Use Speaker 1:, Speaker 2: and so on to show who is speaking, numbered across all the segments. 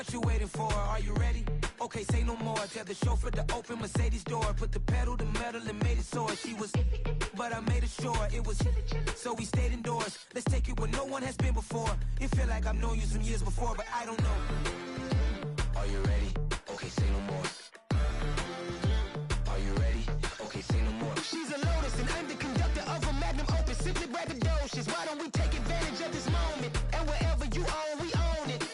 Speaker 1: What you waiting for? Are you ready? Okay, say no more. Tell the chauffeur to open Mercedes door. Put the pedal to metal and made it soar. She was, but I made it sure it was. So we stayed indoors. Let's take it where no one has been before. It feel like I've known you some years before, but I don't know. Are you ready? Okay, say no more. Are you ready? Okay, say no more. She's a Lotus and I'm the conductor of a Magnum Opus. Simply braggadocious. Why don't we take advantage of this moment? And wherever you own, we own it.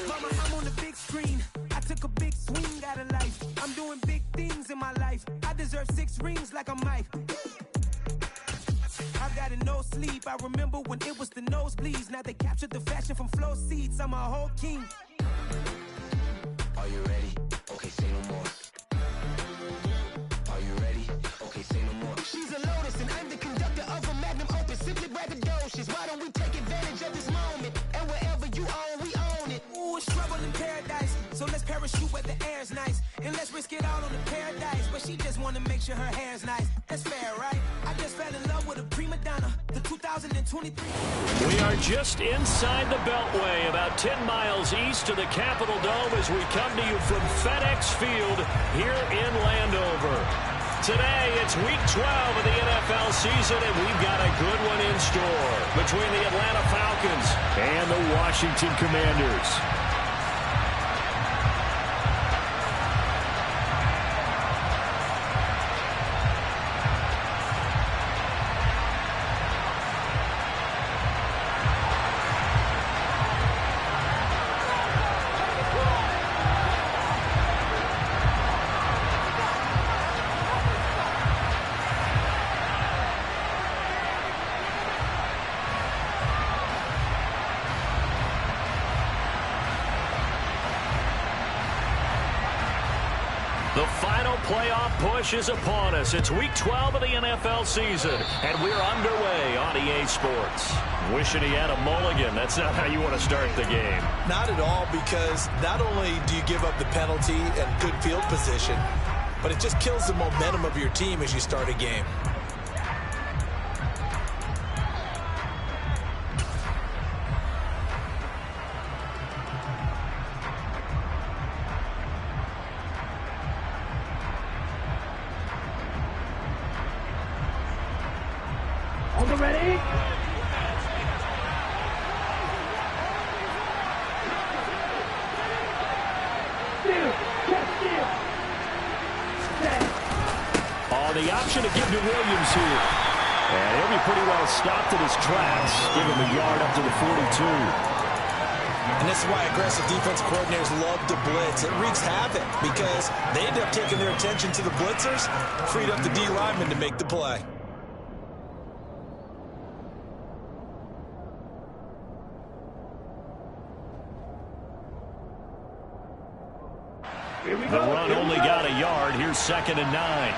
Speaker 1: Mama, I'm on the big screen. I took a big swing out of life. I'm doing big things in my life. I deserve 6 rings like I'm Mike. I've got no sleep. I remember when it was the nosebleeds. Now they captured the fashion from flow seats. I'm a whole king. Are you ready? Okay, say no more. Are you ready? Okay, say no more. She's a Lotus and I'm the conductor of a Magnum Opus. Simply braggadocious. Why don't we take advantage of this moment? And wherever you own, we own it. Ooh, it's trouble in paradise. So let's parachute where the air's nice. And let's risk it all on the paradise. But she just wanna make sure her hair's nice. That's fair, right? I just fell in love with a prima donna. The 2023.
Speaker 2: We are just inside the Beltway, about 10 miles east of the Capitol Dome as we come to you from FedEx Field here in Landover. Today, it's week 12 of the NFL season, and we've got a good one in store between the Atlanta Falcons and the Washington Commanders. The final playoff push is upon us. It's week 12 of the NFL season, and we're underway on EA Sports. Wishing he had a mulligan. That's not how you want to start the game.
Speaker 3: Not at all, because not only do you give up the penalty and good field position, but it just kills the momentum of your team as you start a game.
Speaker 4: Ready?
Speaker 2: The option to give to Williams here. And he'll be pretty well stopped in his tracks. Give him a yard up to the 42.
Speaker 3: And this is why aggressive defense coordinators love to blitz. It wreaks havoc because they end up taking their attention to the blitzers, freed up the D lineman to make the play.
Speaker 2: The run only got a yard. Here's 2nd and 9.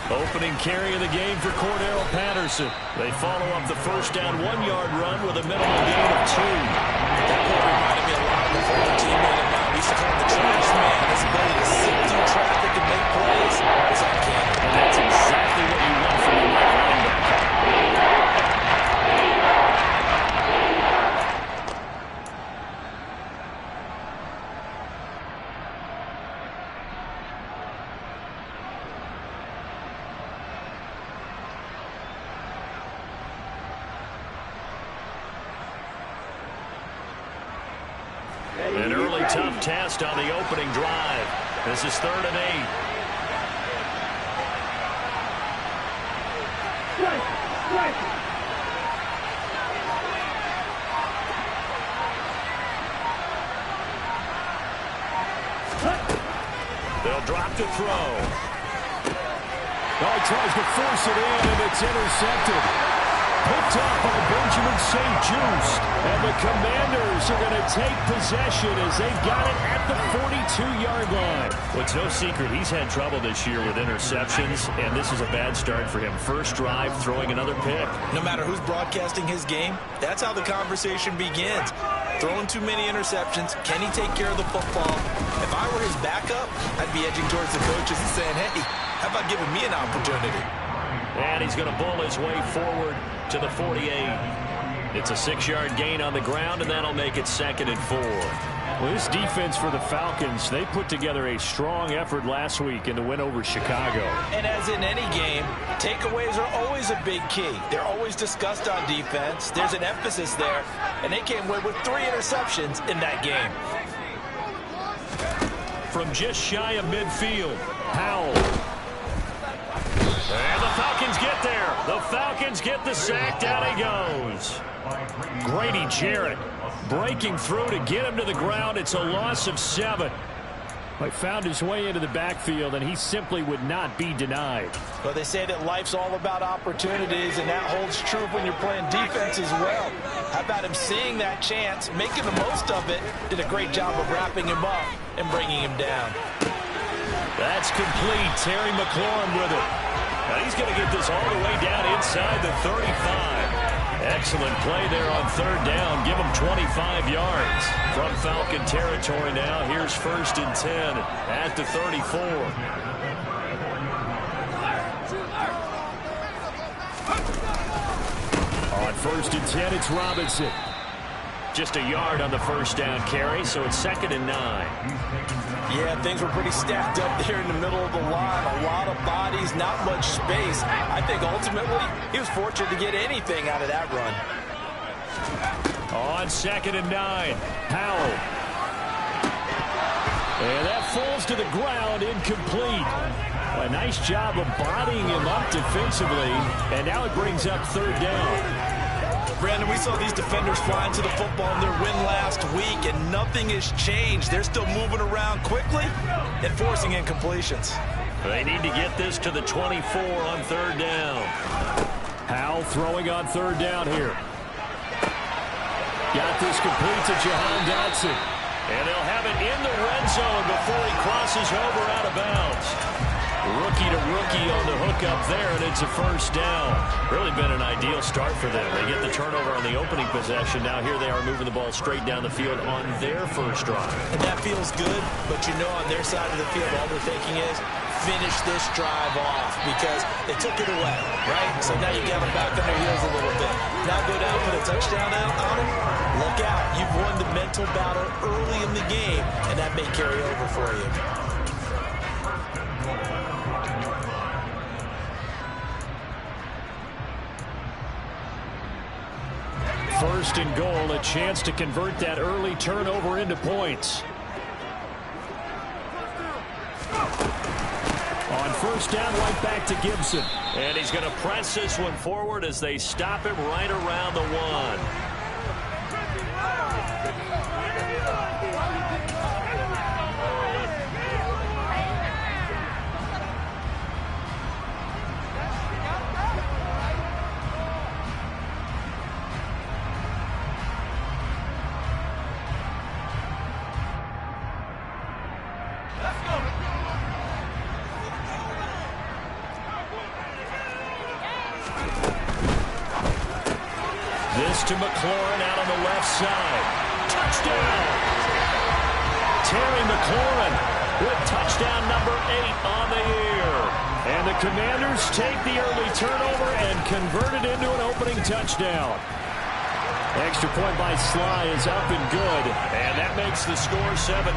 Speaker 2: Opening carry of the game for Cordero Patterson. They follow up the first down 1-yard run with a minimum gain of 2.
Speaker 3: That play reminded me a lot of the former teammate of mine. We used to call him the trash man. His ability to sit through traffic and make plays is uncanny.
Speaker 2: And that's exactly what you want from a linebacker. An early tough test on the opening drive. This is 3rd and 8. They'll drop to throw.
Speaker 4: Oh, he tries to force it in, and it's intercepted.
Speaker 2: picked up by Benjamin St. Just. And the Commanders are going to take possession as they got it at the 42-yard line. Well, it's no secret he's had trouble this year with interceptions, and this is a bad start for him. First drive, throwing another pick.
Speaker 3: No matter who's broadcasting his game, that's how the conversation begins. Throwing too many interceptions. Can he take care of the football? If I were his backup, I'd be edging towards the coaches and saying, hey, how about giving me an opportunity?
Speaker 2: And he's going to bull his way forward to the 48. It's a 6-yard gain on the ground, and that'll make it 2nd and 4. Well, this defense for the Falcons, they put together a strong effort last week in the win over Chicago.
Speaker 3: And as in any game, takeaways are always a big key. They're always discussed on defense. There's an emphasis there, and they came away with 3 interceptions in that game.
Speaker 2: From just shy of midfield, Howell. And the Falcons get there. The Falcons get the sack. Down he goes. Grady Jarrett breaking through to get him to the ground. It's a loss of 7. He found his way into the backfield, and he simply would not be denied.
Speaker 3: Well, they say that life's all about opportunities, and that holds true when you're playing defense as well. How about him seeing that chance, making the most of it, did a great job of wrapping him up and bringing him down.
Speaker 2: That's complete. Terry McLaurin with it. Now he's going to get this all the way down inside the 35. Excellent play there on 3rd down. Give him 25 yards. From Falcon territory now. Here's 1st and 10 at the 34. On 1st and 10, it's Robinson. Just a yard on the 1st down carry, so it's 2nd and 9.
Speaker 3: Yeah, things were pretty stacked up there in the middle of the line. A lot of bodies, not much space. I think ultimately he was fortunate to get anything out of that run.
Speaker 2: On 2nd and 9, Howell. And that falls to the ground, incomplete. A nice job of bodying him up defensively, and now it brings up 3rd down.
Speaker 3: Brandon, we saw these defenders flying to the football in their win last week, and nothing has changed. They're still moving around quickly and forcing incompletions.
Speaker 2: They need to get this to the 24 on 3rd down. Howell throwing on 3rd down here. Got this complete to Jahan Dotson. And they'll have it in the red zone before he crosses over out of bounds. Rookie to rookie on the hookup there, and it's a 1st down. Really been an ideal start for them. They get the turnover on the opening possession. Now here they are moving the ball straight down the field on their 1st drive.
Speaker 3: And that feels good, but you know on their side of the field all they're thinking is finish this drive off because they took it away, right? So now you get them back on their heels a little bit. Now go down, put a touchdown out on them. Look out. You've won the mental battle early in the game, and that may carry over for you.
Speaker 2: First and goal, a chance to convert that early turnover into points. On 1st down, right back to Gibson. And he's going to press this one forward as they stop him right around the 1. To McLaurin out on the left side. Touchdown! Terry McLaurin with touchdown number 8 on the year. And the Commanders take the early turnover and convert it into an opening touchdown. Extra point by Sly is up and good. And that makes the score 7-0.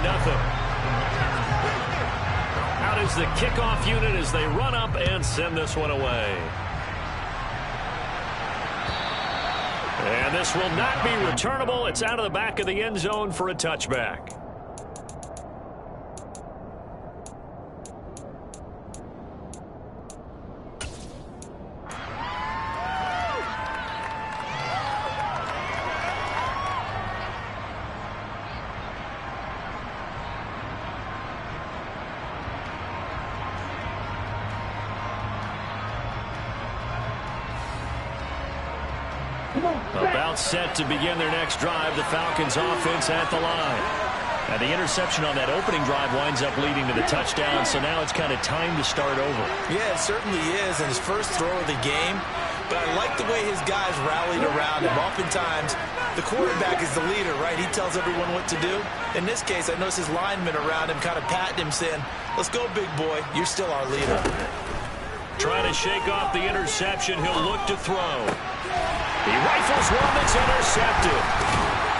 Speaker 2: Out is the kickoff unit as they run up and send this one away. And this will not be returnable. It's out of the back of the end zone for a touchback. About set to begin their next drive. The Falcons offense at the line. And the interception on that opening drive winds up leading to the touchdown, so now it's kind of time to start over.
Speaker 3: Yeah, it certainly is, and his first throw of the game. But I like the way his guys rallied around him. Oftentimes, the quarterback is the leader, right? He tells everyone what to do. In this case, I noticed his linemen around him kind of patting him, saying, "Let's go, big boy. You're still our leader."
Speaker 2: Trying to shake off the interception. He'll look to throw. He rifles one that's intercepted.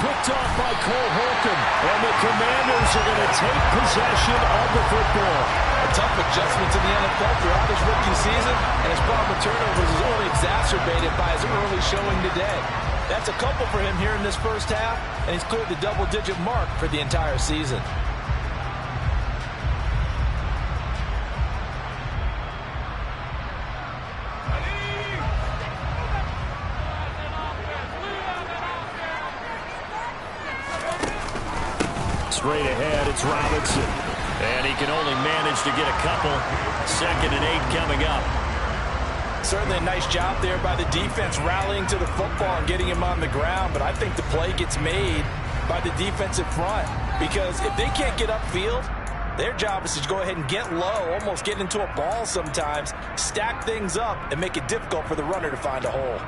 Speaker 2: Picked off by Cole Holcomb. And the Commanders are going to take possession of the football.
Speaker 3: A tough adjustment to the NFL throughout his rookie season, and his problem with turnovers is only exacerbated by his early showing today. That's a couple for him here in this first half, and he's cleared the double-digit mark for the entire season.
Speaker 2: Straight ahead, it's Robinson. And he can only manage to get a couple. 2nd and 8 coming up.
Speaker 3: Certainly a nice job there by the defense rallying to the football and getting him on the ground. But I think the play gets made by the defensive front. Because if they can't get upfield, their job is to go ahead and get low, almost get into a ball sometimes, stack things up, and make it difficult for the runner to find a hole.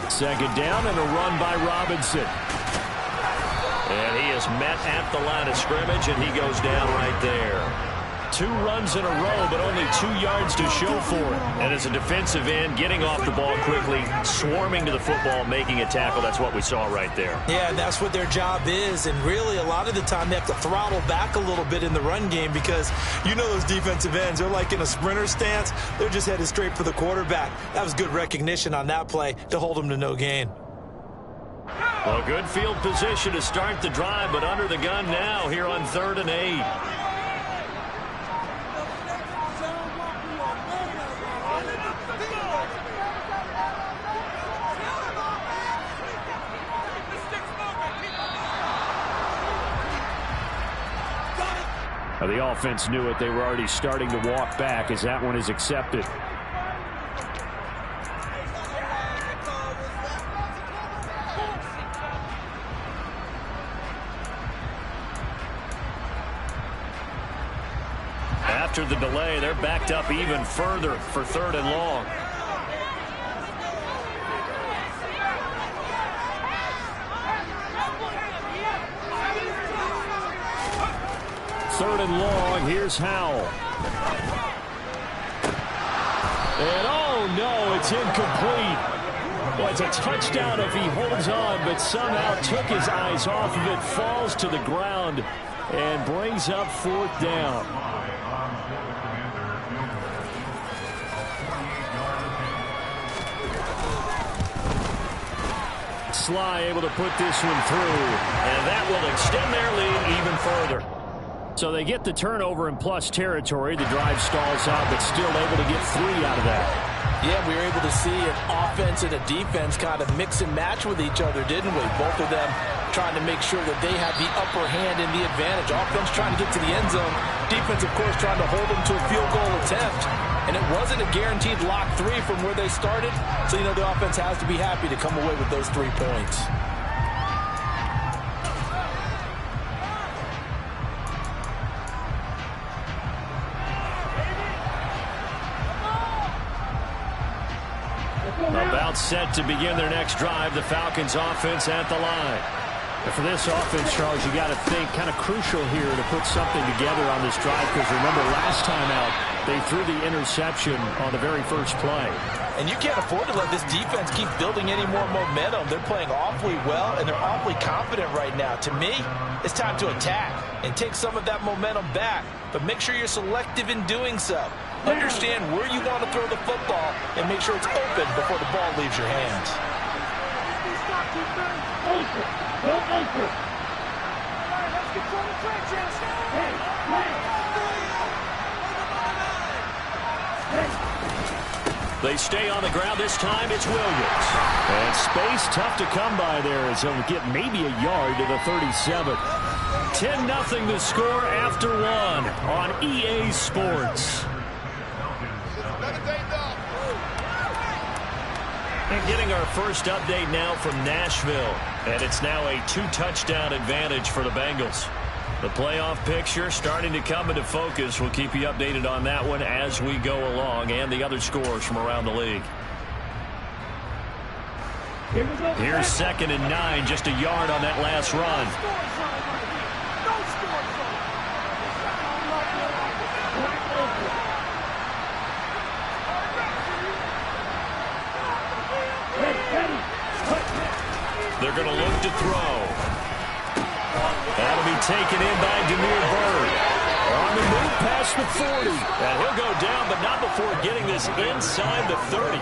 Speaker 2: Second down and a run by Robinson. And he is met at the line of scrimmage, and he goes down right there. 2 runs in a row, but only 2 yards to show for it. And as a defensive end, getting off the ball quickly, swarming to the football, making a tackle. That's what we saw right there.
Speaker 3: Yeah, that's what their job is. And really, a lot of the time, they have to throttle back a little bit in the run game because you know those defensive ends, they're like in a sprinter stance. They're just headed straight for the quarterback. That was good recognition on that play to hold them to no gain.
Speaker 2: Well, good field position to start the drive, but under the gun now here on 3rd and 8. The offense knew it. They were already starting to walk back as that one is accepted. After the delay, they're backed up even further for 3rd and long. Third and long, here's Howell. And oh no, it's incomplete. Well, it's a touchdown if he holds on, but somehow took his eyes off of it, falls to the ground, and brings up 4th down. Sly able to put this one through, and that will extend their lead even further. So they get the turnover in plus territory. The drive stalls out, but still able to get 3 out of that.
Speaker 3: Yeah, we were able to see an offense and a defense kind of mix and match with each other, didn't we? Both of them trying to make sure that they have the upper hand and the advantage. Offense trying to get to the end zone. Defense, of course, trying to hold them to a field goal attempt. And it wasn't a guaranteed lock 3 from where they started. So, you know, the offense has to be happy to come away with those 3 points.
Speaker 2: About set to begin their next drive. The Falcons offense at the line. And for this offense, Charles, you got to think kind of crucial here to put something together on this drive, because remember last time out they threw the interception on the very first play.
Speaker 3: And you can't afford to let this defense keep building any more momentum. They're playing awfully well, and they're awfully confident right now. To me, it's time to attack and take some of that momentum back, but make sure you're selective in doing so. Understand where you want to throw the football and make sure it's open before the ball leaves your hands.
Speaker 2: They stay on the ground. This time it's Williams. And space tough to come by there as he'll get maybe a yard to the 37. 10-0 the score after one on EA Sports. And getting our first update now from Nashville. And it's now a 2-touchdown advantage for the Bengals. The playoff picture starting to come into focus. We'll keep you updated on that one as we go along and the other scores from around the league. Here's 2nd and 9, just a yard on that last run. They're going to look to throw. That'll be taken in by Demir Bird. On the move past the 40. And he'll go down, but not before getting this inside the 30.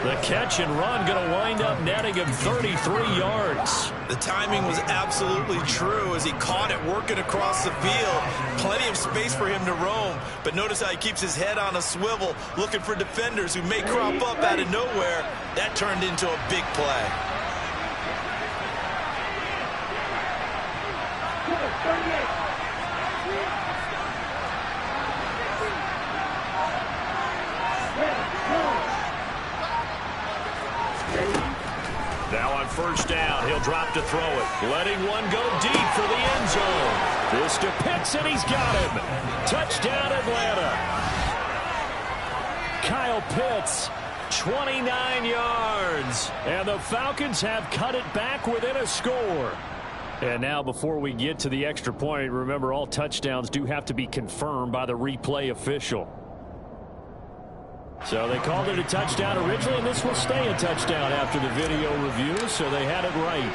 Speaker 2: The catch and run going to wind up netting him 33 yards.
Speaker 3: The timing was absolutely true as he caught it working across the field. Plenty of space for him to roam. But notice how he keeps his head on a swivel, looking for defenders who may crop up out of nowhere. That turned into a big play.
Speaker 2: Now on first down, he'll drop to throw it. Letting one go deep for the end zone. This to Pitts, and he's got him. Touchdown, Atlanta. Kyle Pitts, 29 yards. And the Falcons have cut it back within a score. And now before we get to the extra point, remember all touchdowns do have to be confirmed by the replay official. So they called it a touchdown originally, and this will stay a touchdown after the video review, so they had it right.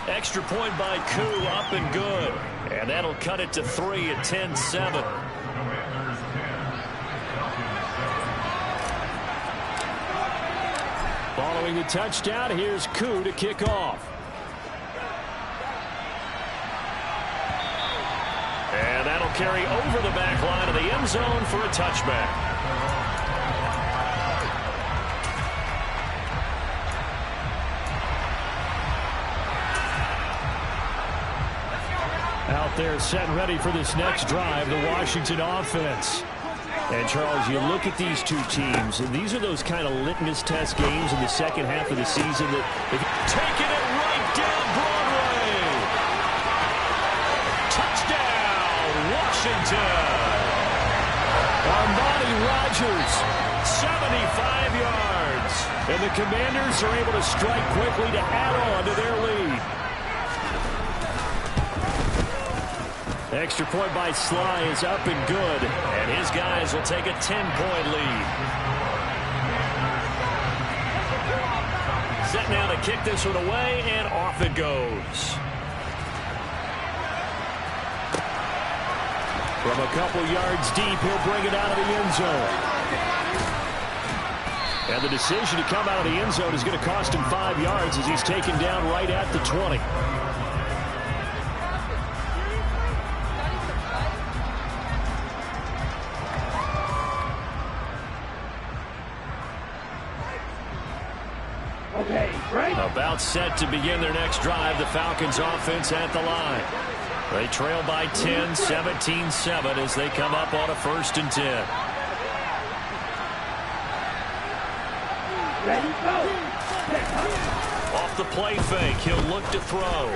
Speaker 2: Extra point by Koo, up and good. And that'll cut it to 3 at 10-7. Following the touchdown, here's Koo to kick off. And that'll carry over the back line of the end zone for a touchback. Out there set and ready for this next drive, the Washington offense. And, Charles, you look at these two teams, and these are those kind of litmus test games in the second half of the season that if taking it right down Broadway. Touchdown, Washington. Armani Rogers, 75 yards. And the Commanders are able to strike quickly to add on to their lead. Extra point by Sly is up and good, and his guys will take a 10-point lead. Set now to kick this one away, and off it goes. From a couple yards deep, he'll bring it out of the end zone. And the decision to come out of the end zone is going to cost him 5 yards as he's taken down right at the 20. About set to begin their next drive, the Falcons offense at the line. They trail by 10, 17-7 as they come up on a 1st and 10.
Speaker 4: Ready, go.
Speaker 2: Off the play fake, he'll look to throw.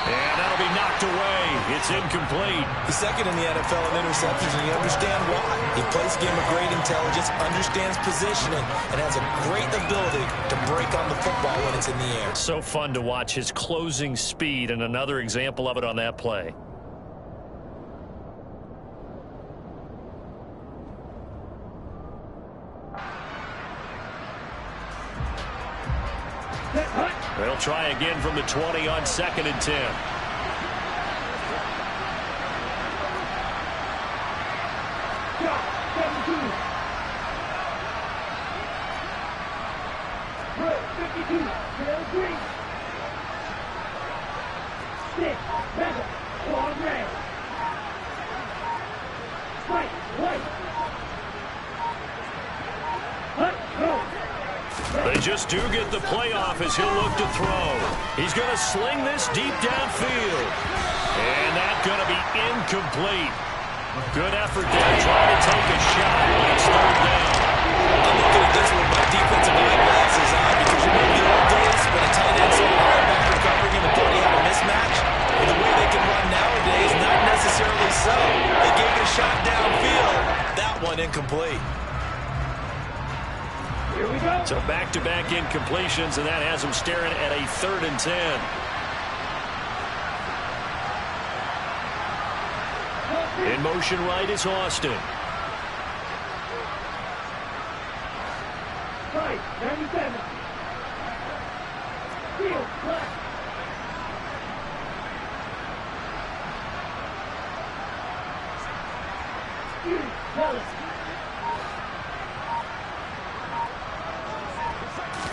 Speaker 2: And that'll be knocked away. It's incomplete.
Speaker 3: He's second in the NFL in interceptions, and you understand why. He plays a game of great intelligence, understands positioning, and has a great ability to break on the football when it's in the air.
Speaker 2: So fun to watch his closing speed, and another example of it on that play. They'll try again from the 20 on 2nd and 10. They just do get the playoff as he'll look to throw. He's going to sling this deep downfield. And that's going to be incomplete. Good effort there trying to take a shot, but it's third down.
Speaker 3: I'm looking at this with my defensive eyeglasses on because you remember the old days when a tight end saw a linebacker covering him and thought he had a mismatch? Well, the way they can run nowadays, not necessarily so. They gave it a shot downfield. That one incomplete.
Speaker 4: Here we go.
Speaker 2: So back-to-back incompletions, and that has them staring at a 3rd and 10. In motion right is Austin.
Speaker 4: Right, 97. Field, left. Hughes, Wallace.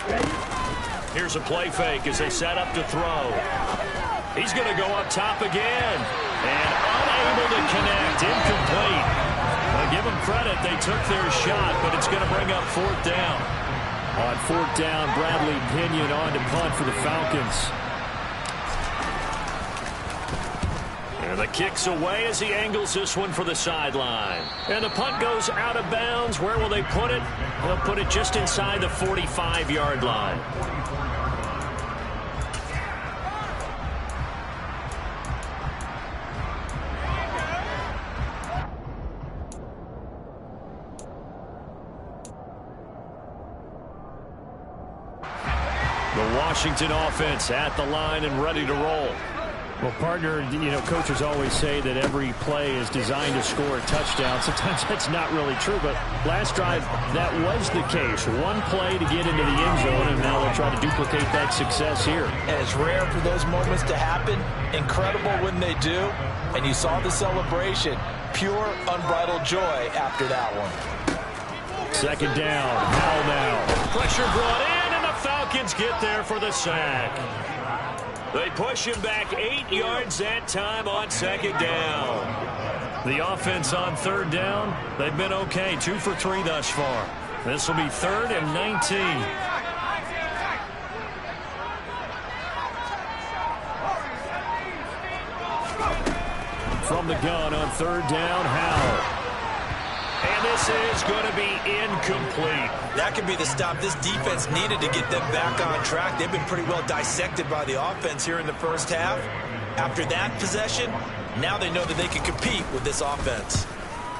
Speaker 4: Ready?
Speaker 2: Here's a play fake as they set up to throw. He's going to go up top again. And unable to connect. Incomplete. Well, give them credit. They took their shot, but it's going to bring up 4th down. On 4th down, Bradley Pinion on to punt for the Falcons. And the kick's away as he angles this one for the sideline. And the punt goes out of bounds. Where will they put it? They'll put it just inside the 45-yard line. The Washington offense at the line and ready to roll.
Speaker 5: Well, partner, coaches always say that every play is designed to score a touchdown. Sometimes that's not really true, but last drive, that was the case. One play to get into the end zone, and now they'll try to duplicate that success here.
Speaker 3: And it's rare for those moments to happen. Incredible when they do. And you saw the celebration. Pure, unbridled joy after that one.
Speaker 2: 2nd down. Howell now. Pressure brought in, and the Falcons get there for the sack. They push him back 8 yards that time on 2nd down. The offense on 3rd down, they've been okay. 2 for 3 thus far. This will be 3rd and 19. From the gun on 3rd down, Howell. And this is going to be incomplete.
Speaker 3: That could be the stop this defense needed to get them back on track. They've been pretty well dissected by the offense here in the first half. After that possession, now they know that they can compete with this offense.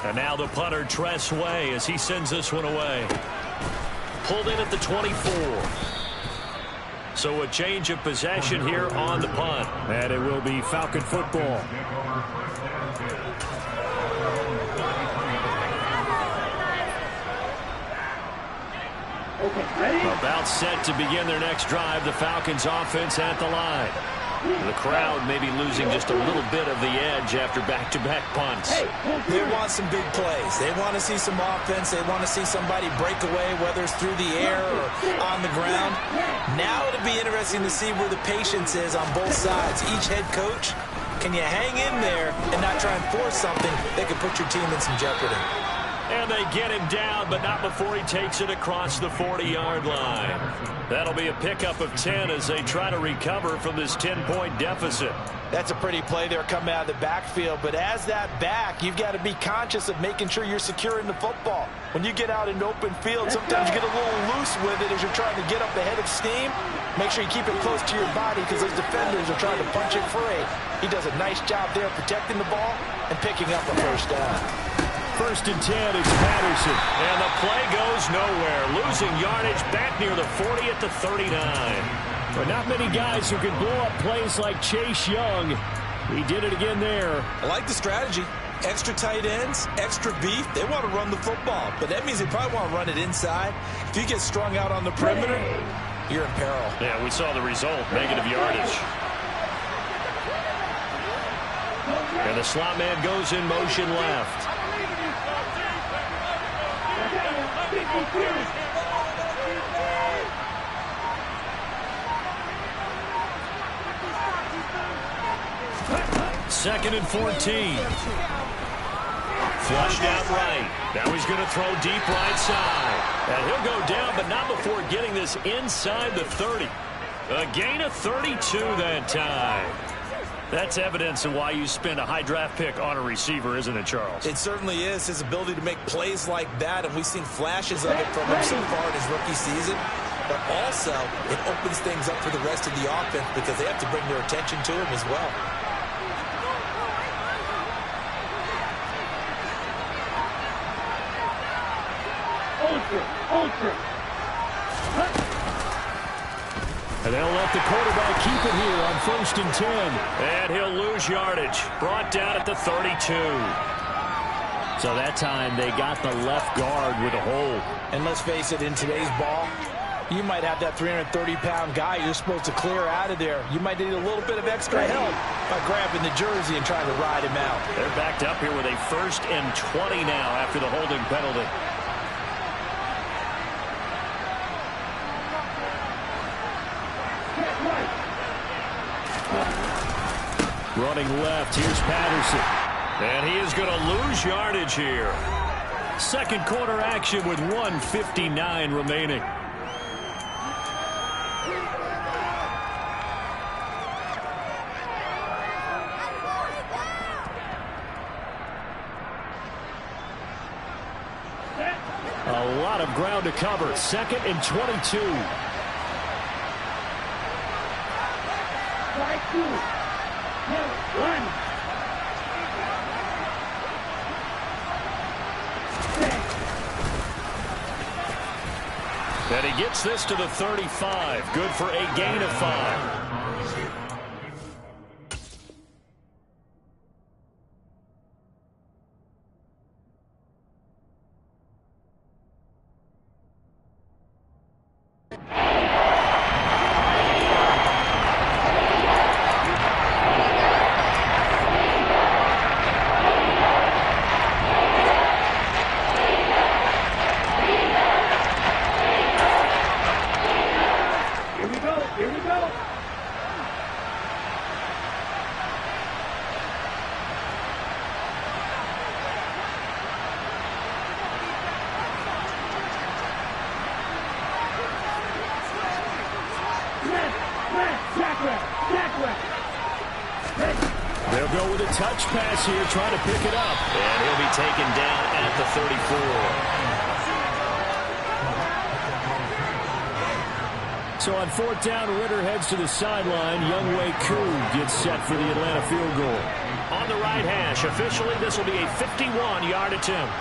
Speaker 2: And now the punter, Tress Way, as he sends this one away. Pulled in at the 24. So a change of possession here on the punt.
Speaker 5: And it will be Falcon football.
Speaker 4: Okay, ready?
Speaker 2: About set to begin their next drive. The Falcons offense at the line. The crowd may be losing just a little bit of the edge after back-to-back punts.
Speaker 3: They want some big plays. They want to see some offense. They want to see somebody break away, whether it's through the air or on the ground. Now it'll be interesting to see where the patience is on both sides. Each head coach, can you hang in there and not try and force something that could put your team in some jeopardy?
Speaker 2: And they get him down, but not before he takes it across the 40-yard line. That'll be a pickup of 10 as they try to recover from this 10-point deficit.
Speaker 3: That's a pretty play there coming out of the backfield, but as that back, you've got to be conscious of making sure you're securing the football. When you get out in open field, sometimes you get a little loose with it as you're trying to get up ahead of steam. Make sure you keep it close to your body because those defenders are trying to punch it free. He does a nice job there protecting the ball and picking up a first down.
Speaker 2: 1st and 10, it's Patterson. And the play goes nowhere. Losing yardage back near the 40 at the 39.
Speaker 5: But not many guys who can blow up plays like Chase Young. He did it again there.
Speaker 3: I like the strategy. Extra tight ends, extra beef. They want to run the football, but that means they probably want to run it inside. If you get strung out on the perimeter, you're in peril.
Speaker 2: Yeah, we saw the result, negative yardage. And the slot man goes in motion left. Second and 14. Flushed out right. Now he's going to throw deep right side. And he'll go down, but not before getting this inside the 30. A gain of 32 that time. That's evidence of why you spend a high draft pick on a receiver, isn't it, Charles?
Speaker 3: It certainly is. His ability to make plays like that, and we've seen flashes of it from him so far in his rookie season. But also, it opens things up for the rest of the offense because they have to bring their attention to him as well.
Speaker 4: Ultra.
Speaker 5: And they'll let the quarterback keep it here on 1st and 10.
Speaker 2: And he'll lose yardage. Brought down at the 32.
Speaker 5: So that time they got the left guard with a hold.
Speaker 3: And let's face it, in today's ball, you might have that 330-pound guy you're supposed to clear out of there. You might need a little bit of extra help by grabbing the jersey and trying to ride him out.
Speaker 2: They're backed up here with a 1st and 20 now after the holding penalty.
Speaker 5: Running left, here's Patterson.
Speaker 2: And he is going to lose yardage here.
Speaker 5: Second quarter action with 1:59 remaining. A lot of ground to cover. 2nd and 22.
Speaker 4: Strike 2. Run.
Speaker 2: And he gets this to the 35. Good for a gain of 5.
Speaker 4: Here we go.
Speaker 5: They'll go with a touch pass here, trying to pick it up.
Speaker 2: And he'll be taken down at the 34.
Speaker 5: So on 4th down, Ritter heads to the sideline. Younghoe Koo gets set for the Atlanta field goal.
Speaker 2: On the right hash, officially this will be a 51-yard attempt.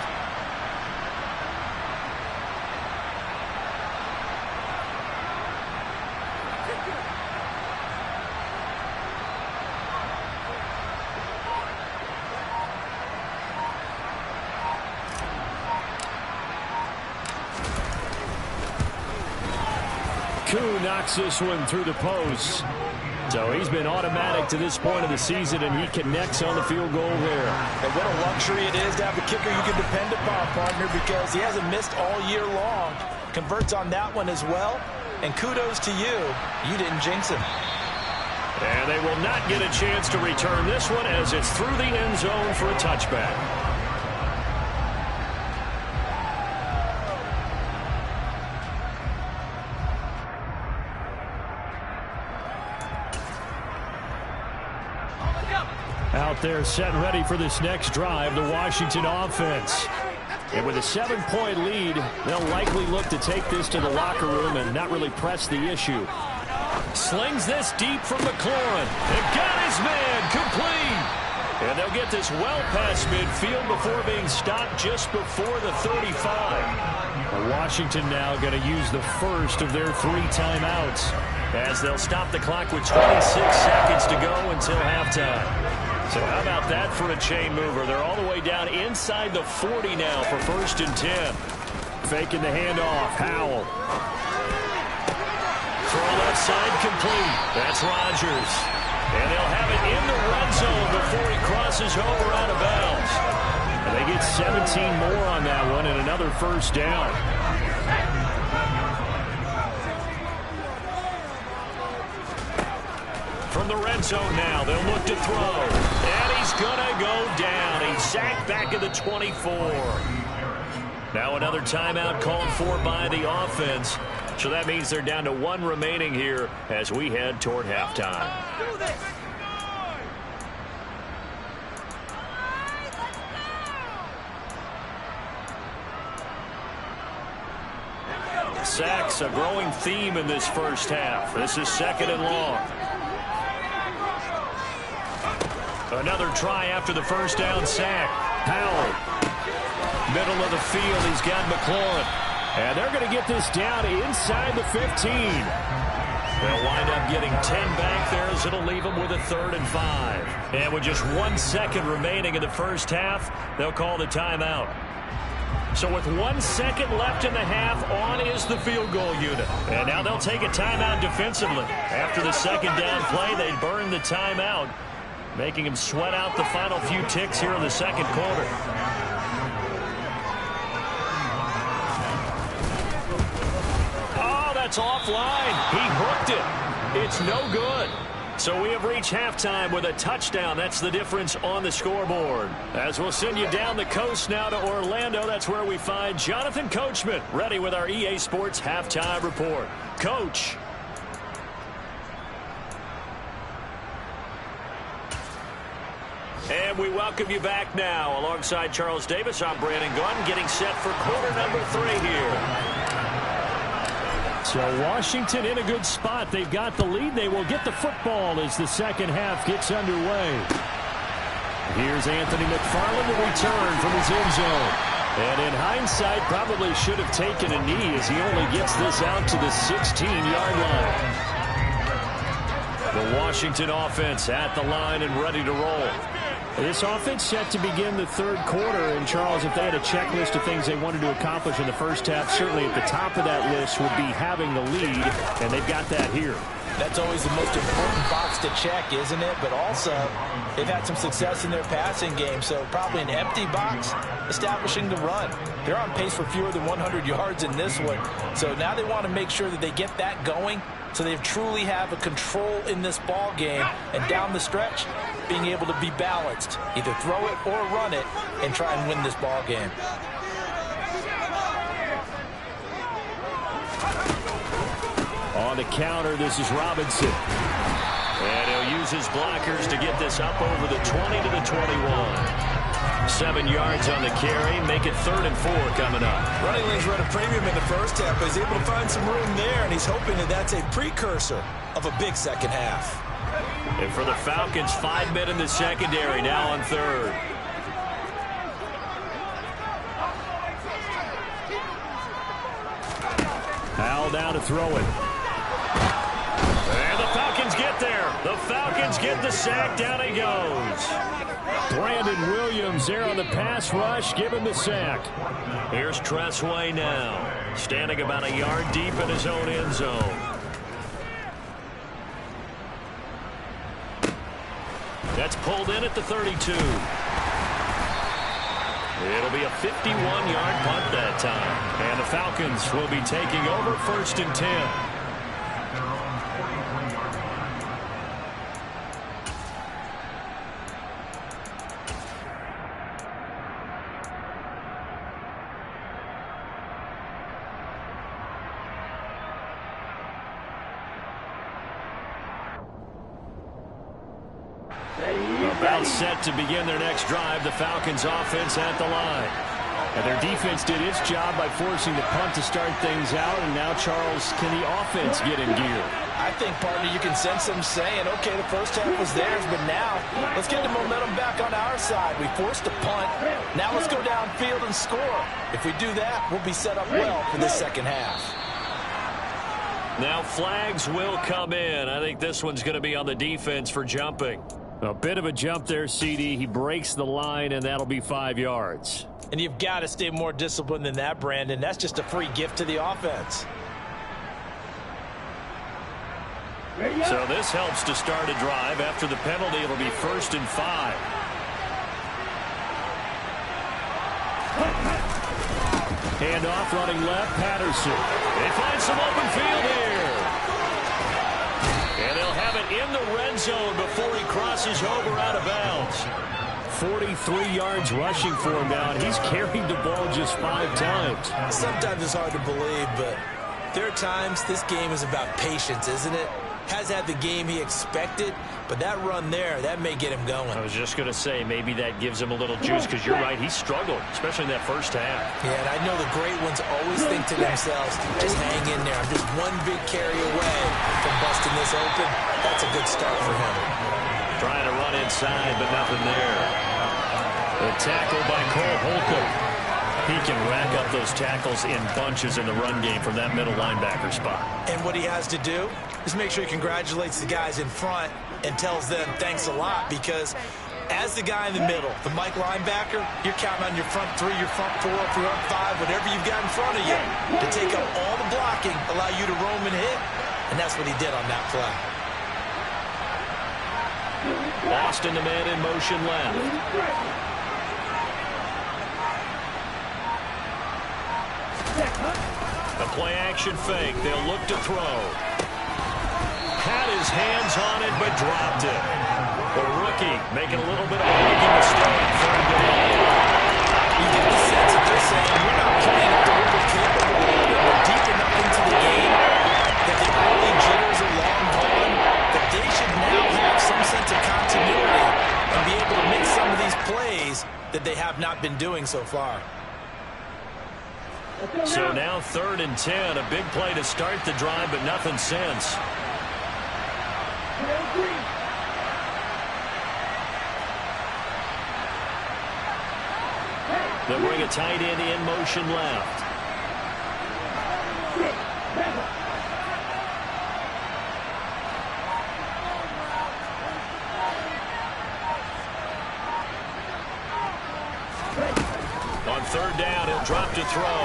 Speaker 5: Koo knocks this one through the post. So he's been automatic to this point of the season, and he connects on the field goal there.
Speaker 3: And what a luxury it is to have a kicker you can depend upon, partner, because he hasn't missed all year long. Converts on that one as well. And kudos to you. You didn't jinx him.
Speaker 2: And they will not get a chance to return this one as it's through the end zone for a touchback.
Speaker 5: Out there set and ready for this next drive, the Washington offense. And with a 7-point lead, they'll likely look to take this to the locker room and not really press the issue. Slings this deep from McLaurin. And got his man complete. And they'll get this well past midfield before being stopped just before the 35. Washington now going to use the first of their 3 timeouts, as they'll stop the clock with 26 seconds to go until halftime. So how about that for a chain mover? They're all the way down inside the 40 now for 1st and 10. Faking the handoff. Howell.
Speaker 2: Throw left side complete. That's Rodgers. And they'll have it in the red zone before he crosses over out of bounds. And they get 17 more on that one and another 1st down. From from the red zone now. They'll look to throw. And he's going to go down. He's sacked back at the 24. Now another timeout called for by the offense. So that means they're down to 1 remaining here as we head toward halftime. Sacks, a growing theme in this first half. This is 2nd and long. Another try after the first down sack. Powell. Middle of the field, he's got McLaurin. And they're going to get this down inside the 15. They'll wind up getting 10 back there as it'll leave them with a 3rd and 5. And with just 1 second remaining in the first half, they'll call the timeout. So with 1 second left in the half, on is the field goal unit. And now they'll take a timeout defensively. After the second down play, they burn the timeout, making them sweat out the final few ticks here in the second quarter. Oh, that's offline. He hooked it. It's no good. So we have reached halftime with a touchdown. That's the difference on the scoreboard. As we'll send you down the coast now to Orlando, that's where we find Jonathan Coachman, ready with our EA Sports Halftime Report. Coach. And we welcome you back now. Alongside Charles Davis, I'm Brandon Gunn, getting set for quarter number 3 here. So Washington in a good spot. They've got the lead. They will get the football as the second half gets underway. Here's Anthony McFarland to return from his end zone. And in hindsight, probably should have taken a knee as he only gets this out to the 16-yard line. The Washington offense at the line and ready to roll. This offense set to begin the third quarter. And, Charles, if they had a checklist of things they wanted to accomplish in the first half, certainly at the top of that list would be having the lead, and they've got that here.
Speaker 3: That's always the most important box to check, isn't it? But also, they've had some success in their passing game, so probably an empty box establishing the run. They're on pace for fewer than 100 yards in this one, so now they want to make sure that they get that going so they truly have a control in this ball game, and down the stretch, being able to be balanced, either throw it or run it, and try and win this ball game.
Speaker 2: On the counter, this is Robinson. And he'll use his blockers to get this up over the 20 to the 21. 7 yards on the carry, make it 3rd and 4 coming up.
Speaker 3: Running lanes run a premium in the first half, but he's able to find some room there, and he's hoping that that's a precursor of a big second half.
Speaker 2: And for the Falcons, 5 men in the secondary, now on 3rd. Powell down to throw it. And the Falcons get there. The Falcons get the sack. Down he goes. Brandon Williams there on the pass rush. Give him the sack. Here's Tressway now. Standing about a yard deep in his own end zone. That's pulled in at the 32. It'll be a 51-yard punt that time. And the Falcons will be taking over 1st and 10. About set to begin their next drive, the Falcons offense at the line. And their defense did its job by forcing the punt to start things out. And now, Charles, can the offense get in gear?
Speaker 3: I think, partner, you can sense them saying, okay, the first half was theirs, but now let's get the momentum back on our side. We forced a punt. Now let's go downfield and score. If we do that, we'll be set up well for this second half.
Speaker 2: Now flags will come in. I think this one's going to be on the defense for jumping. A bit of a jump there, CD. He breaks the line, and that'll be 5 yards.
Speaker 3: And you've got to stay more disciplined than that, Brandon. That's just a free gift to the offense.
Speaker 2: So this helps to start a drive. After the penalty, it'll be 1st and 5. Handoff running left, Patterson. They find some open field here. And they'll have it in the red end zone before he crosses over out of bounds. 43 yards rushing for him now, and he's carried the ball just 5 times.
Speaker 3: Sometimes it's hard to believe, but there are times this game is about patience, isn't it? Has had the game he expected, but that run there, that may get him going.
Speaker 5: I was just going to say, maybe that gives him a little juice, because you're right, he struggled, especially in that first half.
Speaker 3: Yeah, and I know the great ones always think to themselves, just hang in there. I'm just one big carry away from busting this open. That's a good start for him.
Speaker 2: Trying to run inside, but nothing there. The tackle by Cole Holcomb. He can rack up those tackles in bunches in the run game from that middle linebacker spot.
Speaker 3: And what he has to do is make sure he congratulates the guys in front and tells them thanks a lot, because as the guy in the middle, the Mike linebacker, you're counting on your front 3, your front 4, your front 5, whatever you've got in front of you to take up all the blocking, allow you to roam and hit, and that's what he did on that play.
Speaker 2: Boston, the man in motion left. A play-action fake. They'll look to throw. Had his hands on it, but dropped it. The rookie making a little bit of a rookie mistake. Third down.
Speaker 3: You get the sense that they're saying, we're not playing at the what we're capable of. We're deep enough into the game that the early jitters are long gone, that they should now have some sense of continuity and be able to make some of these plays that they have not been doing so far.
Speaker 2: So now 3rd and 10. A big play to start the drive, but nothing since. They'll bring a tight end in motion left. On 3rd down, he'll drop to throw.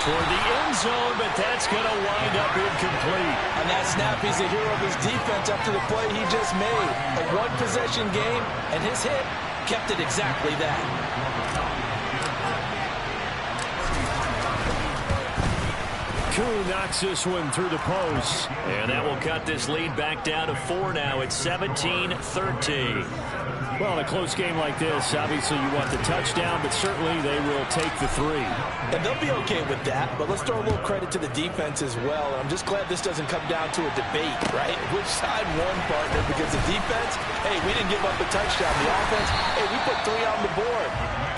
Speaker 2: Toward the end zone, but that's going to wind up incomplete.
Speaker 3: On that snap, he's a hero of his defense after the play he just made. A one-possession game, and his hit kept it exactly that.
Speaker 5: Koo knocks this one through the post.
Speaker 2: And that will cut this lead back down to 4 now. It's 17-13.
Speaker 5: Well, in a close game like this, obviously you want the touchdown, but certainly they will take the 3.
Speaker 3: And they'll be okay with that, but let's throw a little credit to the defense as well. And I'm just glad this doesn't come down to a debate, right? Which side won, partner? Because the defense, hey, we didn't give up a touchdown. The offense, hey, we put 3 on the board.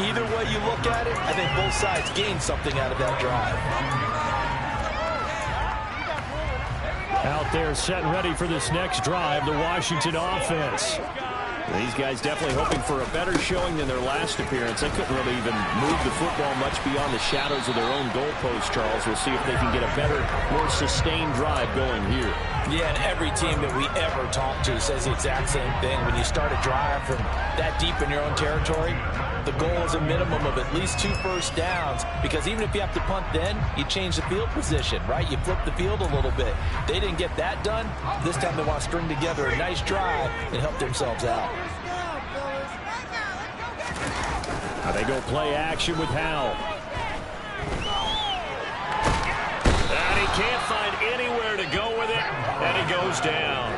Speaker 3: Either way you look at it, I think both sides gained something out of that drive.
Speaker 5: Out there set and ready for this next drive, the Washington offense. These guys definitely hoping for a better showing than their last appearance. They couldn't really even move the football much beyond the shadows of their own goalpost, Charles. We'll see if they can get a better, more sustained drive going here.
Speaker 3: Yeah, and every team that we ever talk to says the exact same thing. When you start a drive from that deep in your own territory, the goal is a minimum of at least 2 first downs, because even if you have to punt then, you change the field position, right? You flip the field a little bit. They didn't get that done. This time they want to string together a nice drive and help themselves out.
Speaker 5: Now they go play action with Howell.
Speaker 2: And he can't find anywhere to go with it, and he goes down.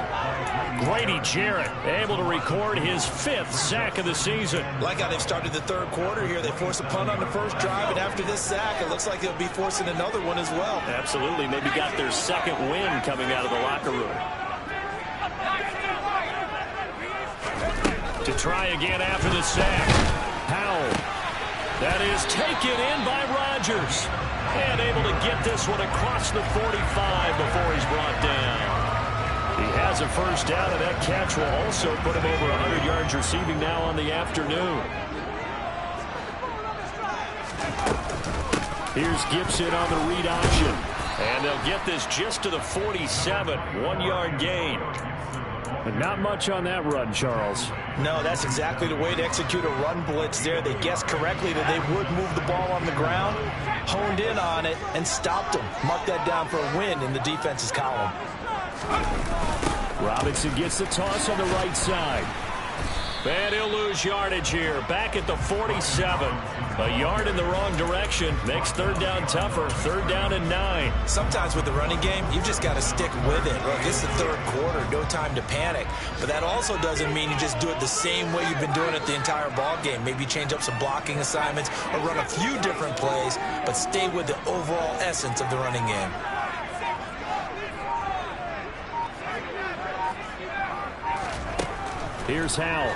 Speaker 2: Grady Jarrett able to record his 5th sack of the season.
Speaker 3: Like how they've started the 3rd quarter here. They force a punt on the first drive, and after this sack, it looks like they'll be forcing another one as well.
Speaker 2: Absolutely. Maybe got their 2nd win coming out of the locker room. To try again after the sack. Howell. That is taken in by Rodgers. And able to get this one across the 45 before he's brought down. He has a first down, and that catch will also put him over 100 yards receiving now on the afternoon. Here's Gibson on the read option. And they'll get this just to the 47. 1-yard gain.
Speaker 5: But not much on that run, Charles.
Speaker 3: No, that's exactly the way to execute a run blitz there. They guessed correctly that they would move the ball on the ground, honed in on it, and stopped them. Mark that down for a win in the defense's column.
Speaker 5: Robinson gets the toss on the right side.
Speaker 2: And he'll lose yardage here. Back at the 47. A yard in the wrong direction. Makes third down tougher. Third down and 9.
Speaker 3: Sometimes with the running game, you've just got to stick with it. Look, it's the third quarter. No time to panic. But that also doesn't mean you just do it the same way you've been doing it the entire ball game. Maybe change up some blocking assignments or run a few different plays, but stay with the overall essence of the running game.
Speaker 5: Here's Howell.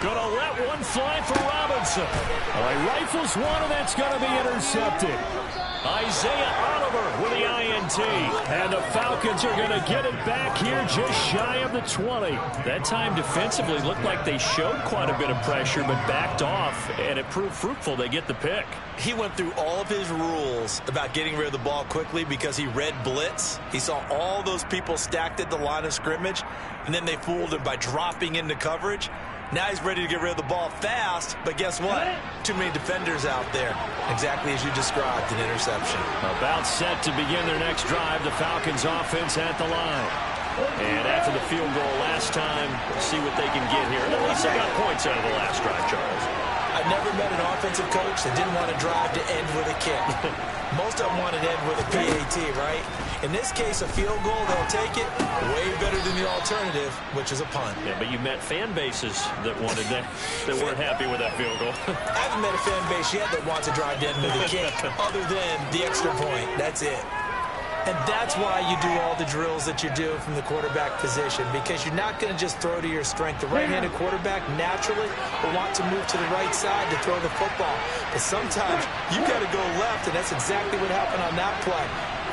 Speaker 2: Gonna let one fly for Robinson.
Speaker 5: He rifles one, and that's going to be intercepted.
Speaker 2: Isaiah Oliver with the INT.
Speaker 5: And the Falcons are going to get it back here just shy of the 20.
Speaker 2: That time defensively looked like they showed quite a bit of pressure but backed off, and it proved fruitful. They get the pick.
Speaker 3: He went through all of his rules about getting rid of the ball quickly because he read blitz. He saw all those people stacked at the line of scrimmage, and then they fooled him by dropping into coverage. Now he's ready to get rid of the ball fast, but guess what? Too many defenders out there. Exactly as you described, an interception.
Speaker 2: About set to begin their next drive. The Falcons offense at the line. And after the field goal last time, we'll see what they can get here. At least they got points out of the last drive, Charles.
Speaker 3: I've never met an offensive coach that didn't want to drive to end with a kick. Most of them want to end with a PAT, right? In this case, a field goal, they'll take it. Way better than the alternative, which is a punt.
Speaker 2: Yeah, but you met fan bases that wanted that weren't happy with that field goal.
Speaker 3: I haven't met a fan base yet that wants to drive to end with a kick other than the extra point. That's it. And that's why you do all the drills that you do from the quarterback position, because you're not going to just throw to your strength. The right-handed quarterback naturally will want to move to the right side to throw the football. But sometimes you got to go left, and that's exactly what happened on that play.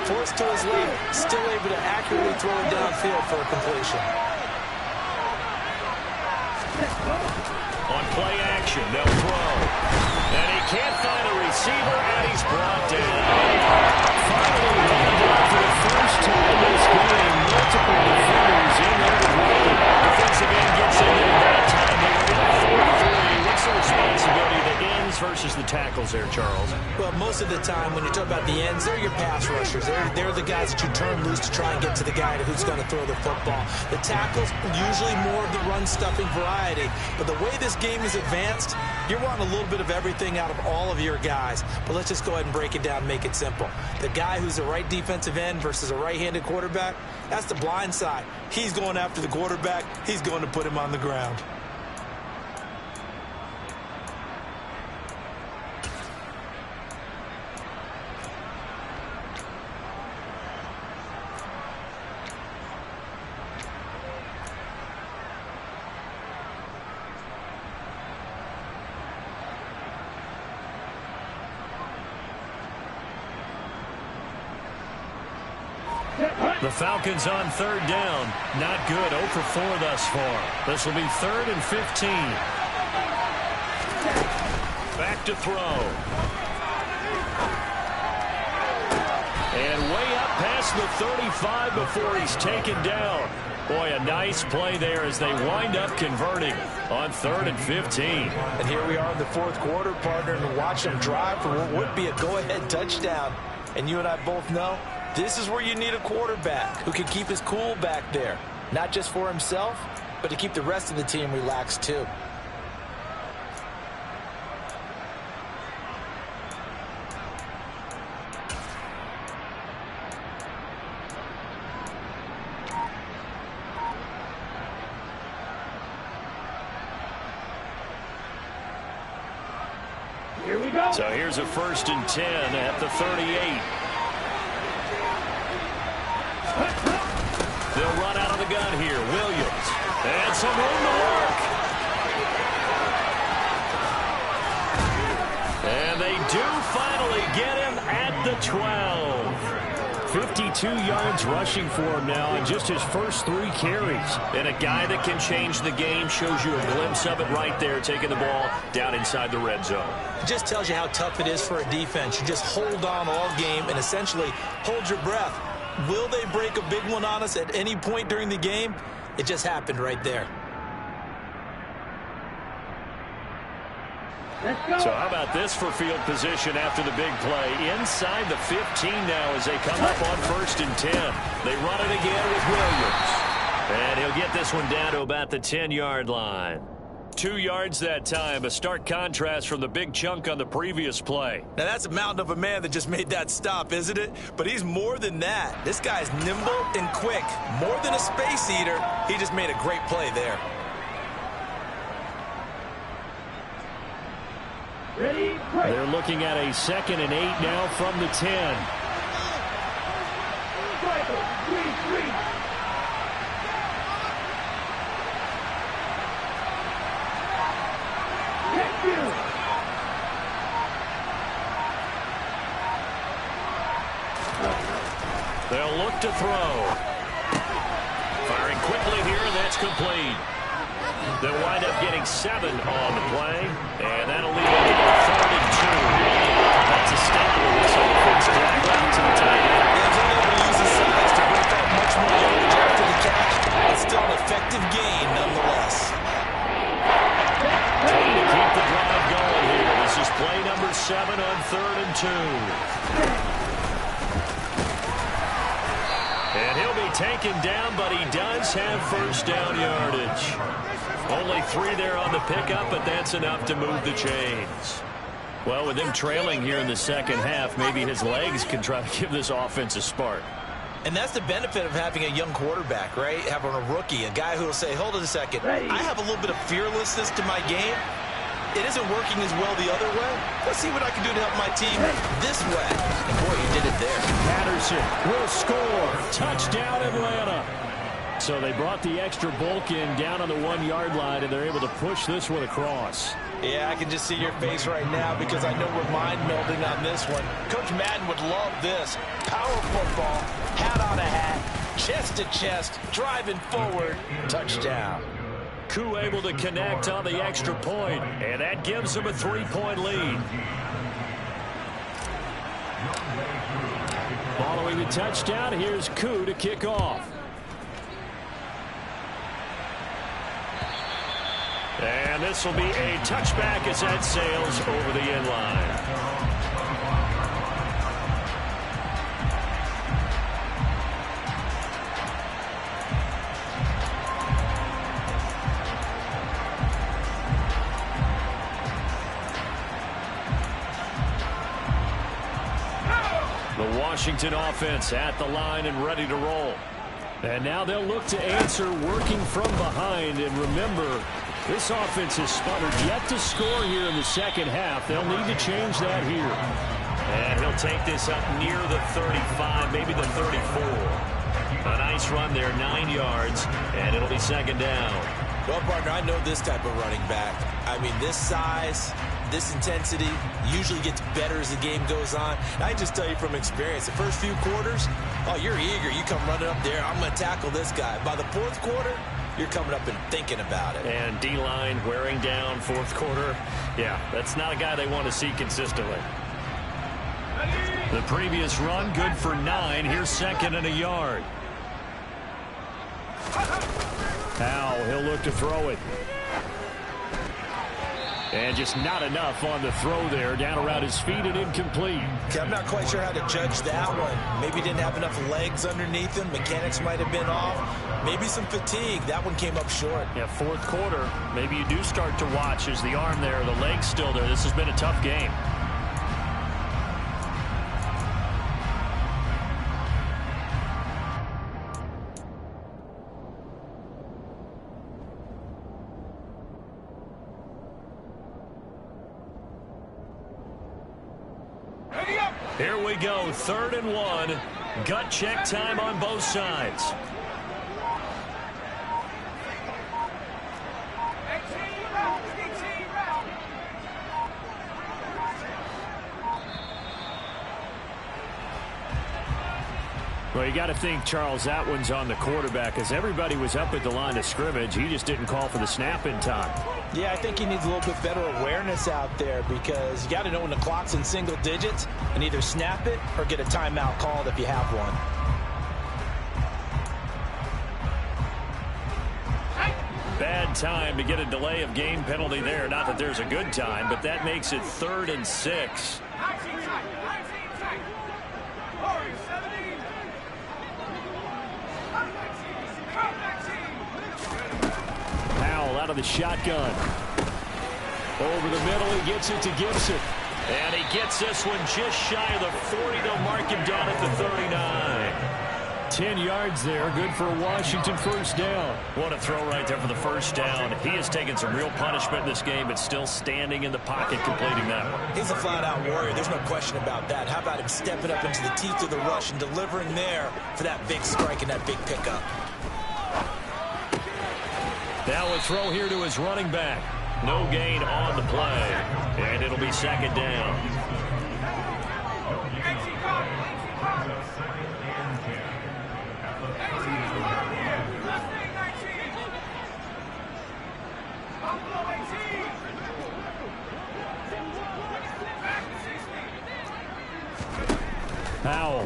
Speaker 3: Forced to his left, still able to accurately throw it downfield for a completion.
Speaker 2: On play action, they'll throw. And he can't find a receiver, and he's brought down.
Speaker 5: Finally lined up for the first time this game. Multiple defenders in there to block it.
Speaker 2: Defensive end gets in there that time. They were in 4-3. What's the responsibility, the ends versus the tackles there, Charles?
Speaker 3: Well, most of the time when you talk about the ends, they're your pass rushers. They're the guys that you turn loose to try and get to the guy who's going to throw the football. The tackles, usually more of the run-stuffing variety. But the way this game is advanced, you're wanting a little bit of everything out of all of your guys. But let's just go ahead and break it down and make it simple. The guy who's a right defensive end versus a right-handed quarterback, that's the blind side. He's going after the quarterback. He's going to put him on the ground.
Speaker 2: The Falcons on third down. Not good. 0 for 4 thus far. This will be 3rd and 15. Back to throw. And way up past the 35 before he's taken down. Boy, a nice play there as they wind up converting on 3rd and 15.
Speaker 3: And here we are in the 4th quarter, partner, and watch them drive for what would be a go-ahead touchdown. And you and I both know this is where you need a quarterback who can keep his cool back there. Not just for himself, but to keep the rest of the team relaxed too.
Speaker 4: Here we go.
Speaker 2: So here's a 1st and 10 at the 38. They'll run out of the gun here. Williams. And some room to work. And they do finally get him at the 12. 52 yards rushing for him now in just his first 3 carries. And a guy that can change the game, shows you a glimpse of it right there, taking the ball down inside the red zone.
Speaker 3: It just tells you how tough it is for a defense. You just hold on all game and essentially hold your breath. Will they break a big one on us at any point during the game? It just happened right there.
Speaker 2: So how about this for field position after the big play? Inside the 15 now as they come up on 1st and 10. They run it again with Williams. And he'll get this one down to about the 10-yard line. 2 yards that time, a stark contrast from the big chunk on the previous play.
Speaker 3: Now that's a mountain of a man that just made that stop, isn't it? But he's more than that. This guy's nimble and quick. More than a space eater, he just made a great play there.
Speaker 5: They're looking at a 2nd and 8 now from the 10.
Speaker 2: They'll look to throw. Firing quickly here, and that's complete. They'll wind up getting 7 on the play, and that'll leave them with 3rd and 2. That's a staple of this offense. Drag out to the tight end.
Speaker 3: He's only able to use his size to break up much more yardage after the catch, but still an effective gain nonetheless.
Speaker 2: Trying to keep the drive going here. This is play number 7 on 3rd and 2. And he'll be taken down, but he does have first down yardage. Only 3 there on the pickup, but that's enough to move the chains. Well, with him trailing here in the second half, maybe his legs can try to give this offense a spark.
Speaker 3: And that's the benefit of having a young quarterback, right? Having a rookie, a guy who will say, hold it a second, I have a little bit of fearlessness to my game. It isn't working as well the other way. Let's see what I can do to help my team this way. And boy, you did it there.
Speaker 5: Patterson will score. Touchdown, Atlanta. So they brought the extra bulk in down on the 1-yard line, and they're able to push this one across.
Speaker 3: Yeah, I can just see your face right now because I know we're mind melding on this one. Coach Madden would love this. Power football, hat on a hat, chest to chest, driving forward, touchdown.
Speaker 2: Koo able to connect on the extra point, and that gives them a 3-point lead.
Speaker 5: Following the touchdown, here's Koo to kick off.
Speaker 2: And this will be a touchback as that sails over the end line. The Washington offense at the line and ready to roll. And now they'll look to answer working from behind. And remember, this offense has sputtered yet to score here in the second half. They'll need to change that here. And he'll take this up near the 35, maybe the 34. A nice run there, 9 yards, and it'll be 2nd down.
Speaker 3: Well, partner, I know this type of running back. I mean, this size, this intensity usually gets better as the game goes on. I just tell you from experience, the first few quarters, oh, you're eager. You come running up there, I'm going to tackle this guy. By the 4th quarter, you're coming up and thinking about it.
Speaker 2: And D-line wearing down 4th quarter. Yeah, that's not a guy they want to see consistently. The previous run, good for 9. Here's 2nd and a yard.
Speaker 5: Now he'll look to throw it. And just not enough on the throw there. Down around his feet and incomplete.
Speaker 3: Okay, I'm not quite sure how to judge that one. Maybe didn't have enough legs underneath him. Mechanics might have been off. Maybe some fatigue. That one came up short.
Speaker 5: Yeah, 4th quarter. Maybe you do start to watch as the arm there, the leg's still there. This has been a tough game.
Speaker 2: Here we go, 3rd and 1. Gut check time on both sides.
Speaker 5: Well, you got to think, Charles, that one's on the quarterback as everybody was up at the line of scrimmage. He just didn't call for the snap in time.
Speaker 3: Yeah, I think he needs a little bit better awareness out there because you got to know when the clock's in single digits and either snap it or get a timeout called if you have one.
Speaker 2: Bad time to get a delay of game penalty there. Not that there's a good time, but that makes it 3rd and 6.
Speaker 5: out of the shotgun. Over the middle, he gets it to Gibson. And he gets this one just shy of the 40. They'll mark him down at the 39. 10 yards there, good for a Washington first down. What a throw right there for the first down. He has taken some real punishment in this game, but still standing in the pocket completing that one.
Speaker 3: He's a flat-out warrior. There's no question about that. How about him stepping up into the teeth of the rush and delivering there for that big strike and that big pickup.
Speaker 5: Now a throw here to his running back. No gain on the play, and it'll be second down. Powell.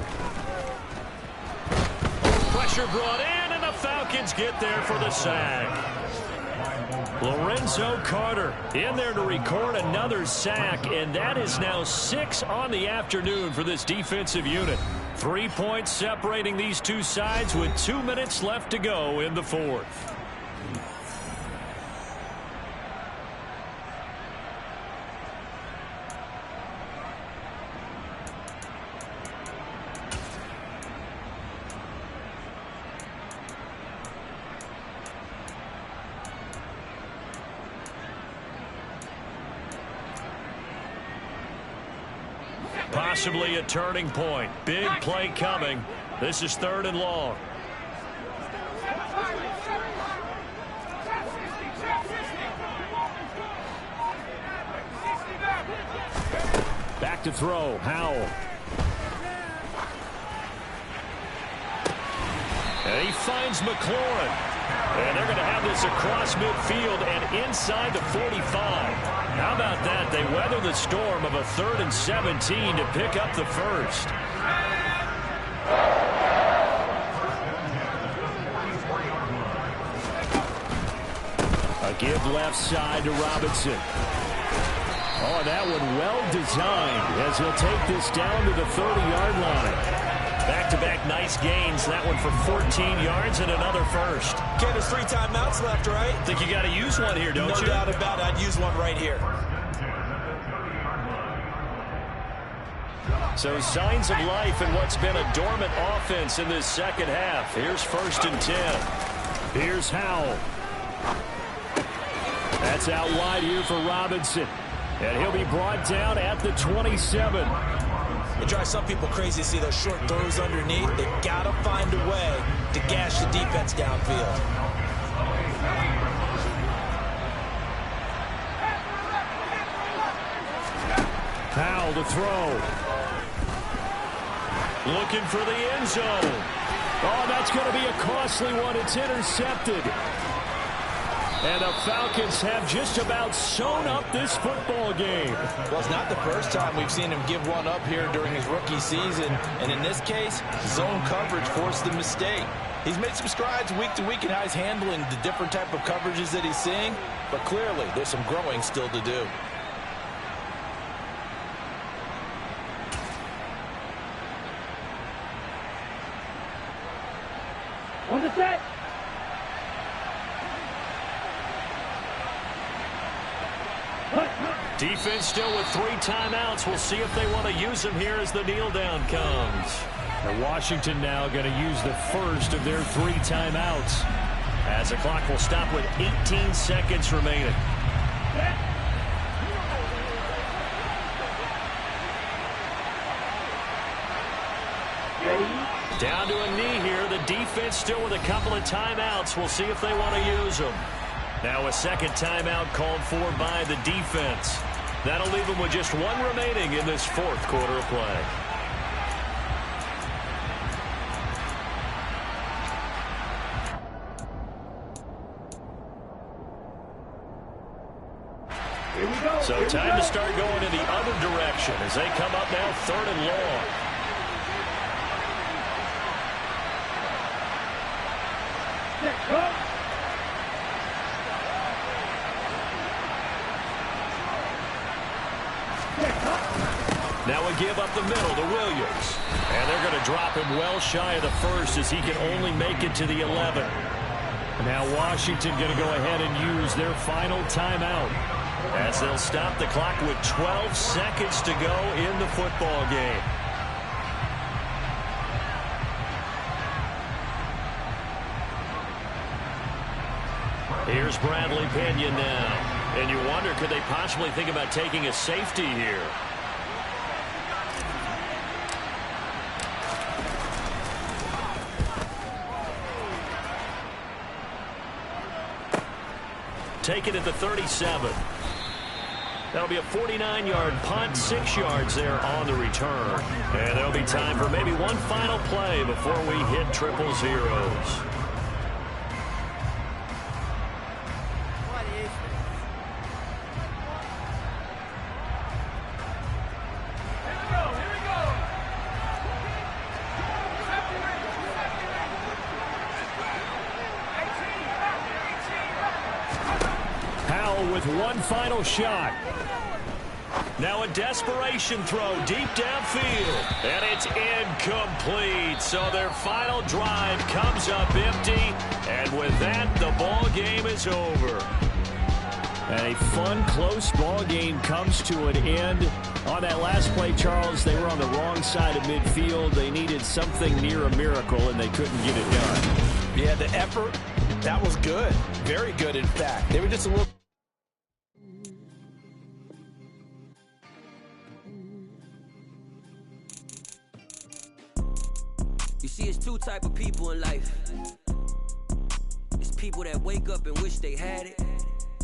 Speaker 5: Pressure brought in, and the Falcons get there for the sack. Lorenzo Carter in there to record another sack, and that is now 6 on the afternoon for this defensive unit. 3 points separating these two sides with 2 minutes left to go in the fourth. Possibly a turning point. Big play coming. This is 3rd and long. Back to throw. Howell. And he finds McLaurin. And they're going to have this across midfield and inside the 45. How about that? They weather the storm of a 3rd and 17 to pick up the first. A give left side to Robinson. Oh, that one well designed as he'll take this down to the 30-yard line. Back-to-back nice gains. That one for 14 yards and another first.
Speaker 3: Okay, there's 3 timeouts left, right?
Speaker 5: Think you got to use one here, don't you?
Speaker 3: No doubt about it. I'd use one right here.
Speaker 5: So signs of life in what's been a dormant offense in this second half. Here's 1st and 10. Here's Howell. That's out wide here for Robinson. And he'll be brought down at the 27.
Speaker 3: It drives some people crazy to see those short throws underneath. They've got to find a way to gash the defense downfield.
Speaker 5: Powell to throw. Looking for the end zone. Oh, that's going to be a costly one. It's intercepted. And the Falcons have just about sewn up this football game.
Speaker 6: Well, it's not the first time we've seen him give one up here during his rookie season. And in this case, zone coverage forced the mistake. He's made some strides week to week in how he's handling the different type of coverages that he's seeing. But clearly, there's some growing still to do.
Speaker 4: On the set.
Speaker 5: Defense still with 3 timeouts. We'll see if they want to use them here as the kneel down comes. And Washington now going to use the first of their 3 timeouts as the clock will stop with 18 seconds remaining. Down to a knee here. The defense still with a couple of timeouts. We'll see if they want to use them. Now a second timeout called for by the defense. That'll leave them with just 1 remaining in this 4th quarter of play.
Speaker 4: Here we go.
Speaker 5: So time to start going in the other direction as they come up now 3rd and long. Now a give up the middle to Williams. And they're going to drop him well shy of the first as he can only make it to the 11. Now Washington going to go ahead and use their final timeout,
Speaker 2: as they'll stop the clock with 12 seconds to go in the football game. Here's Bradley Pinion now. And you wonder, could they possibly think about taking a safety here? Take it at the 37. That'll be a 49-yard punt, 6 yards there on the return. And there'll be time for maybe one final play before we hit triple zeros.
Speaker 5: With one final shot.
Speaker 2: Now a desperation throw deep downfield. And it's incomplete. So their final drive comes up empty. And with that, the ball game is over.
Speaker 5: And a fun, close ball game comes to an end. On that last play, Charles, they were on the wrong side of midfield. They needed something near a miracle, and they couldn't get it done.
Speaker 6: Yeah, the effort, that was good. Very good, in fact. They were just a little...
Speaker 7: You see, it's two type of people in life. It's people that wake up and wish they had it,